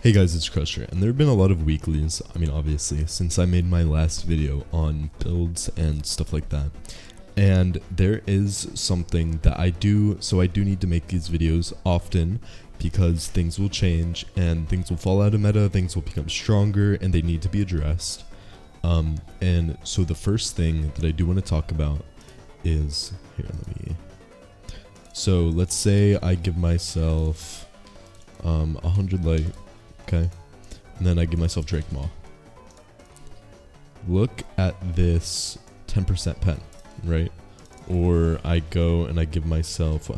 Hey guys, it's Crusher, and there have been a lot of weeklies, obviously, since I made my last video on builds and stuff like that. And there is something that I do need to make these videos often, because things will change, and things will fall out of meta, things will become stronger, and they need to be addressed. And so the first thing that I do want to talk about is, so let's say I give myself 100 light. Okay, and then I give myself Drake Maw. Look at this 10% pen, right? Or I go and I give myself, how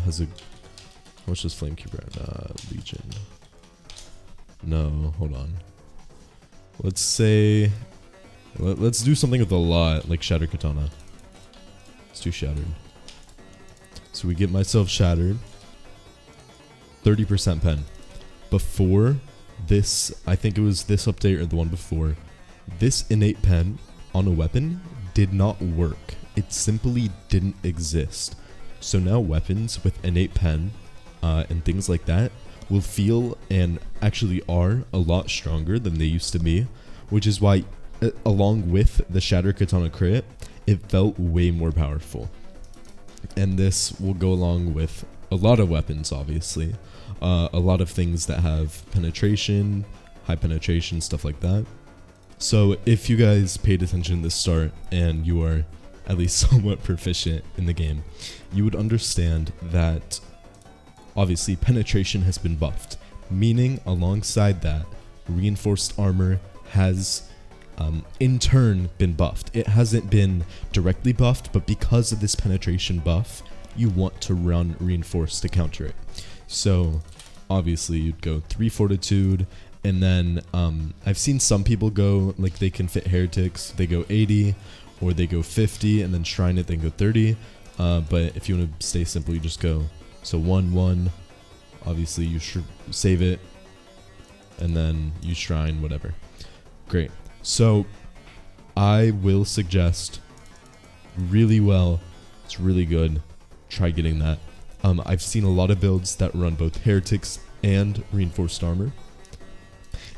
much does Flame Keeper at? Legion. No, hold on. Let's say, let's do something with a lot, like Shattered Katana. Let's do Shattered. So we get myself Shattered. 30% pen. Before this, I think it was this update or the one before, this innate pen on a weapon did not work. It simply didn't exist. So now weapons with innate pen and things like that will feel and actually are a lot stronger than they used to be, which is why along with the Shatter Katana crit, it felt way more powerful. And this will go along with a lot of weapons, obviously. A lot of things that have penetration, high penetration, stuff like that. So if you guys paid attention to the start and you are at least somewhat proficient in the game, you would understand that obviously penetration has been buffed, meaning alongside that, reinforced armor has in turn been buffed. It hasn't been directly buffed, but because of this penetration buff, you want to run reinforced to counter it. So obviously you'd go 3 fortitude, and then I've seen some people go, like, they can fit heretics, they go 80 or they go 50 and then shrine it, then go 30. But if you want to stay simple, you just go, so 1-1, obviously you should save it, and then you shrine whatever. Great. So I will suggest really well, it's really good, try getting that. I've seen a lot of builds that run both heretics and reinforced armor,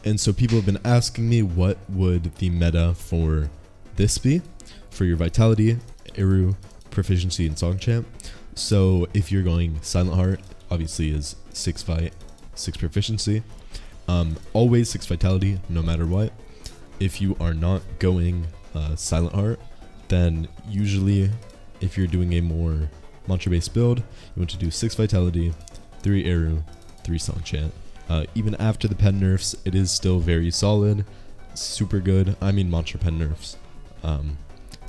and so people have been asking me what would the meta for this be for your vitality, Eru, proficiency, and song champ. So if you're going Silent Heart, obviously is 6 fight, 6 proficiency, always 6 vitality no matter what. If you are not going Silent Heart, then usually if you're doing a more mantra based build, you want to do 6 vitality, 3 Eru, 3 song chant. Even after the pen nerfs, it is still very solid, super good. Mantra pen nerfs,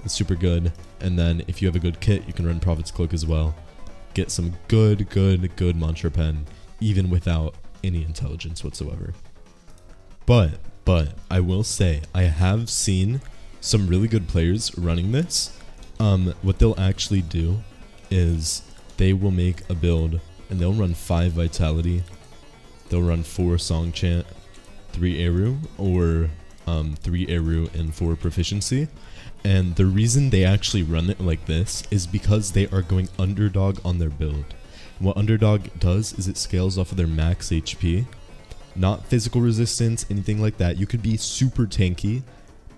it's super good. And then if you have a good kit, you can run Prophet's Cloak as well. Get some good mantra pen, even without any intelligence whatsoever. But I will say, I have seen some really good players running this. What they'll actually do is they will make a build and they'll run 5 vitality, they'll run 4 song chant, 3 Eru, or 3 Eru and 4 proficiency. And the reason they actually run it like this is because they are going underdog on their build. What underdog does is it scales off of their max HP, not physical resistance, anything like that. You could be super tanky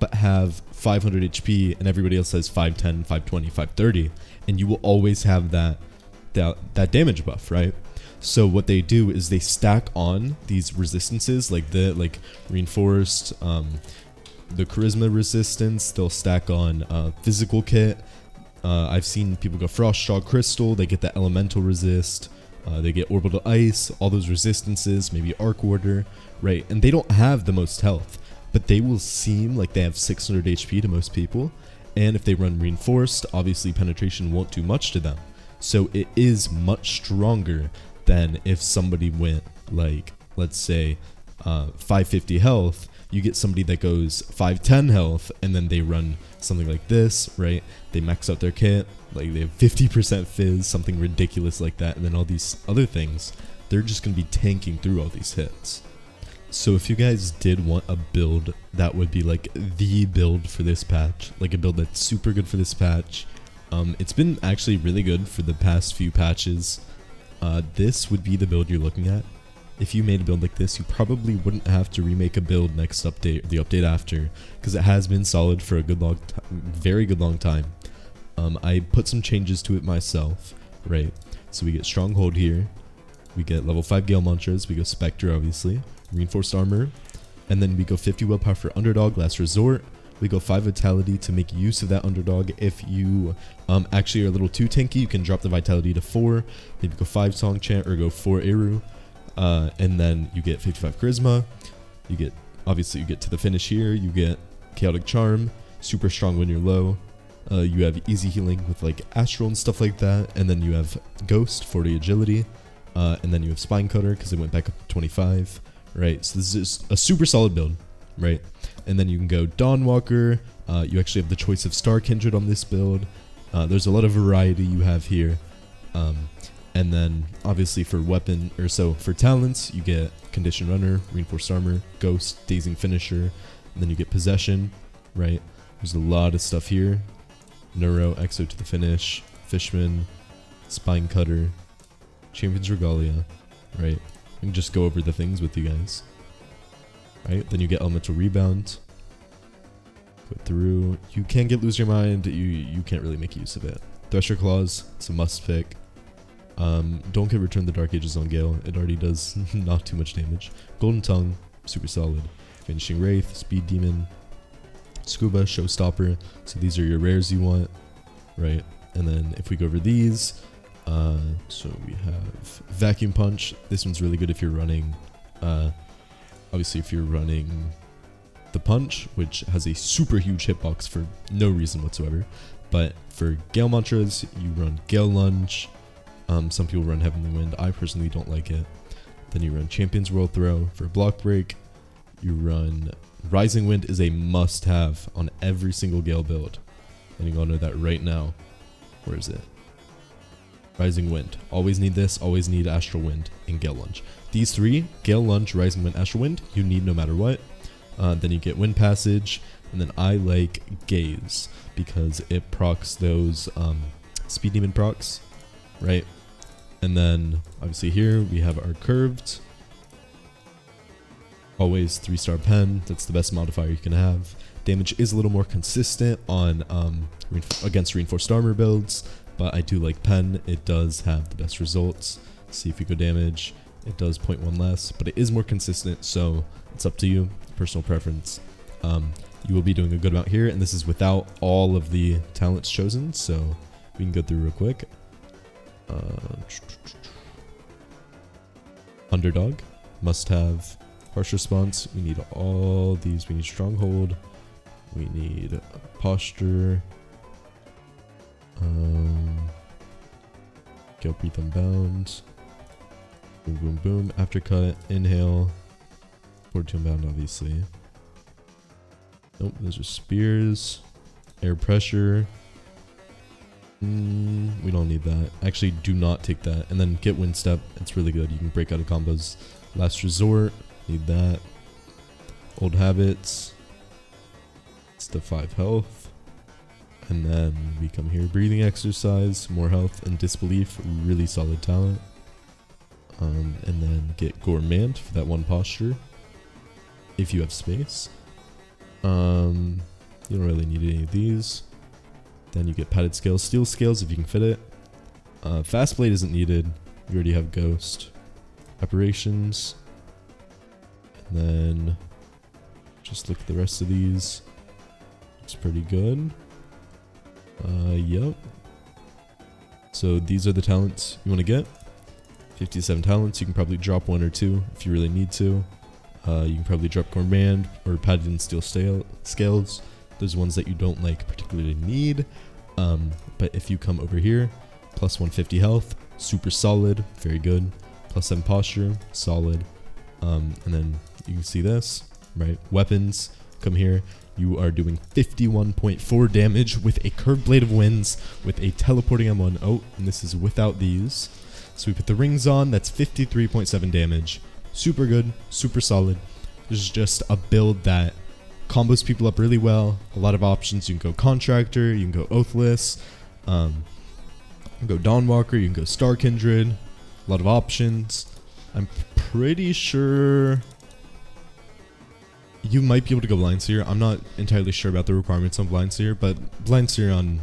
but have 500 HP and everybody else has 510, 520, 530, and you will always have that damage buff, right? So what they do is they stack on these resistances, like reinforced, the charisma resistance. They'll stack on physical kit. I've seen people go Frostjaw Crystal, they get the elemental resist, they get orbital ice, all those resistances, maybe arc warder, right? And they don't have the most health, but they will seem like they have 600 HP to most people. And if they run reinforced, obviously penetration won't do much to them. So it is much stronger than if somebody went, like, let's say 550 health, you get somebody that goes 510 health, and then they run something like this, right? They max out their kit, like they have 50% fizz, something ridiculous like that, and then all these other things, they're just going to be tanking through all these hits. So if you guys did want a build that would be like the build for this patch, like a build that's super good for this patch, it's been actually really good for the past few patches, this would be the build you're looking at. if you made a build like this, you probably wouldn't have to remake a build next update or the update after, because it has been solid for a good long very good long time. I put some changes to it myself, right? So we get Stronghold here, we get level 5 Gale Mantras, we go Spectre obviously, Reinforced Armor, and then we go 50 Willpower for Underdog, Last Resort. We go 5 Vitality to make use of that Underdog. If you actually are a little too tanky, you can drop the Vitality to 4, maybe go 5 Song Chant or go 4 Eru, and then you get 55 Charisma. You get, obviously you get to the finish here, you get Chaotic Charm, super strong when you're low. You have easy healing with like Astral and stuff like that, and then you have Ghost, 40 Agility, and then you have Spine Cutter because it went back up to 25, right? So this is a super solid build, right? And then you can go Dawnwalker. You actually have the choice of Star Kindred on this build. There's a lot of variety you have here. And then obviously for for talents, you get Condition Runner, Reinforced Armor, Ghost, Dazing Finisher, and then you get Possession, right? There's a lot of stuff here. Neuro, Exo to the finish, Fishman, Spine Cutter, Champion's Regalia, right? I can just go over the things with you guys. Right, then you get Elemental Rebound. Go through. You can get Lose Your Mind. You can't really make use of it. Thresher Claws, it's a must pick. Don't get Return the Dark Ages on Gale. It already does not too much damage. Golden Tongue, super solid. Finishing Wraith, Speed Demon, Scuba, Showstopper. So these are your rares you want, right? And then if we go over these, so we have Vacuum Punch. This one's really good if you're running, obviously if you're running the Punch, which has a super huge hitbox for no reason whatsoever. But for Gale Mantras, you run Gale Lunge. Some people run Heavenly Wind. I personally don't like it. Then you run Champion's World Throw for Block Break. You run Rising Wind is a must-have on every single Gale build. And you're gonna know that right now. Where is it? Rising Wind. Always need this. Always need Astral Wind and Gale Lunge. These three, Gale Lunge, Rising Wind, Astral Wind, you need no matter what. Then you get Wind Passage. And then I like Gaze because it procs those Speed Demon procs, right? And then obviously here we have our Curved. Always 3-star pen. That's the best modifier you can have. Damage is a little more consistent on against Reinforced Armor builds, but I do like pen. It does have the best results. See if we go damage. It does 0.1 less, but it is more consistent, so it's up to you. Personal preference. You will be doing a good amount here, and this is without all of the talents chosen, so we can go through real quick. Underdog, must have. Harsh Response, we need all these. We need Stronghold, we need Posture, Gale Breath Unbound, Boom Boom Boom, Aftercut, Inhale, Fortitude Unbound obviously. Nope, those are Spears, Air Pressure, we don't need that. Actually, do not take that. And then get Wind Step, it's really good. You can break out of combos. Last Resort, need that. Old Habits, it's the 5 health. And then we come here, Breathing Exercise, more health, and Disbelief, really solid talent. And then get Gourmand for that one posture, if you have space. You don't really need any of these. Then you get Padded Scales, Steel Scales if you can fit it. Fast Blade isn't needed. You already have Ghost. Apparitions. And then just look at the rest of these. Looks pretty good. Yep. So these are the talents you want to get. 57 talents. You can probably drop 1 or 2 if you really need to. You can probably drop Gourmand or Padded and Steel Scales. Those ones that you don't like particularly need. But if you come over here, plus 150 health, super solid, very good. Plus 7 posture, solid. And then you can see this, right? Weapons, come here. You are doing 51.4 damage with a Curved Blade of Winds with a teleporting M1. Oh, and this is without these. So we put the rings on, that's 53.7 damage. Super good, super solid. This is just a build that combos people up really well. A lot of options. You can go Contractor, you can go Oathless, you can go Dawnwalker, you can go Star Kindred. A lot of options. I'm pretty sure you might be able to go blind seer. I'm not entirely sure about the requirements on blind seer, but blind seer on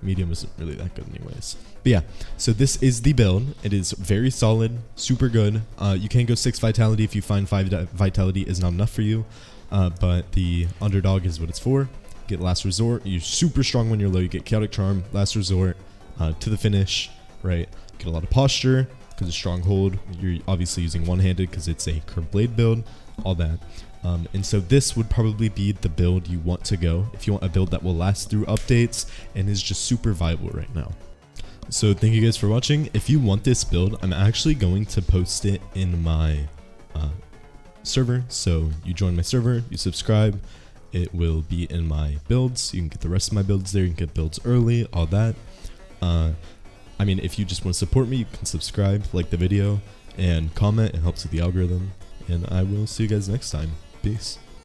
medium isn't really that good anyways. But yeah, so this is the build. It is very solid, super good. You can go 6 vitality if you find 5 vitality is not enough for you, but the underdog is what it's for. Get last resort. You're super strong when you're low. You get chaotic charm, last resort, to the finish, right? Get a lot of posture because it's stronghold. You're obviously using one-handed because it's a curved blade build, all that. And so this would probably be the build you want to go if you want a build that will last through updates and is just super viable right now. So thank you guys for watching. If you want this build, I'm actually going to post it in my server. So you join my server, you subscribe, it will be in my builds. You can get the rest of my builds there. You can get builds early, all that. I mean, if you just want to support me, you can subscribe, like the video, and comment. It helps with the algorithm. And I will see you guys next time. Peace.